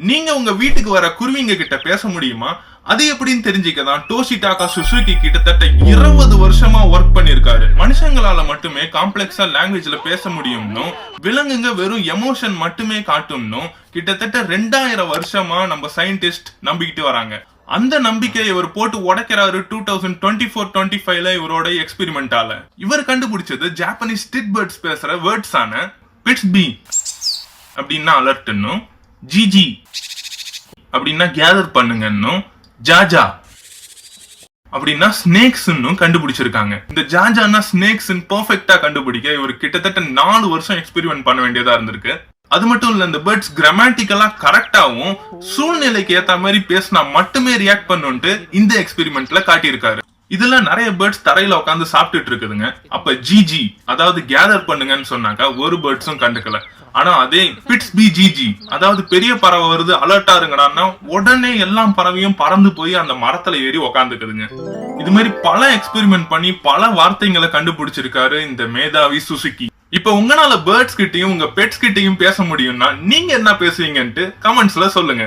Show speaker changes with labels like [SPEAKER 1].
[SPEAKER 1] நீங்க உங்க வீட்டுக்கு வர குருவிங்க கிட்ட பேச முடியுமா? அது எப்படின்னு தெரிஞ்சுக்கதான் டோஷிடாகா சுசுகி கிட்டத்தட்ட 20 வருஷமா ஒர்க் பண்ணிருக்காரு. மனுஷங்களால மட்டுமே காம்ப்ளெக்ஸா லாங்குவேஜ்ல பேச முடியும்னு, விலங்குங்க வெறும் எமோஷன் மட்டுமே காட்டும்னு கிட்டத்தட்ட 2000 வருஷமா நம்ம சயின்டிஸ்ட் நம்பிக்கிட்டு வராங்க. அந்த நம்பிக்கையை இவர் போட்டு உடைக்கிறாரு 2024-25ல இவரோட எக்ஸ்பெரிமெண்டால. இவர் கண்டுபிடிச்சது ஜாப்பனீஸ் ஸ்ட்ரீட் பேர்ட்ஸ் பேசுற வேர்ட்ஸ் ஆன பிட்ஸ் பி அப்படின்னா அலர்ட்னும், ஜிஜி அப்படின்னா கேதர் பண்ணுங்கன்னும், ஜாஜா அப்படின்னா ஸ்னேக்ஸ் கண்டுபிடிச்சிருக்காங்க. இந்த ஜாஜானா ஸ்னேக்ஸ் பெர்ஃபெக்ட்டா கண்டுபிடிக்க இவர் கிட்டத்தட்ட 4 வருஷம் எக்ஸ்பெரிமெண்ட் பண்ண வேண்டியதா இருந்திருக்கு. அது மட்டும் இல்ல, இந்த பேர்ட்ஸ் கிராமட்டிக்கலா கரெக்டாவும் சூழ்நிலைக்கு ஏத்த மாதிரி பேசினா மட்டுமே ரியாக்ட் பண்ணுன்ட்டு இந்த எக்ஸ்பெரிமெண்ட்ல காட்டியிருக்காரு. இதுல நிறைய பேர்ட்ஸ் தரையில உட்காந்து சாப்பிட்டுட்டு இருக்குதுங்க. அப்ப ஜிஜி அதாவது கேதர் பண்ணுங்கன்னு சொன்னாக்கா ஒரு பேர்ட்ஸும் கண்டுக்கல. ஆனா அதே பிட்ஸ் பி ஜிஜி அதாவது பெரிய பறவை வருது அலர்ட்டா இருங்கடான்னா உடனே எல்லா பறவையும் பறந்து போய் அந்த மரத்துல ஏறி உக்காந்துக்குதுங்க. இது மாதிரி பல எக்ஸ்பெரிமெண்ட் பண்ணி பல வார்த்தைகளை கண்டுபிடிச்சிருக்காரு இந்த மேதாவி சுசுகி. இப்ப உங்களால பேர்ட்ஸ் கிட்டையும் உங்க பெட்ஸ் கிட்டையும் பேச முடியும்னா நீங்க என்ன பேசுவீங்கன்ட்டு கமெண்ட்ஸ்ல சொல்லுங்க.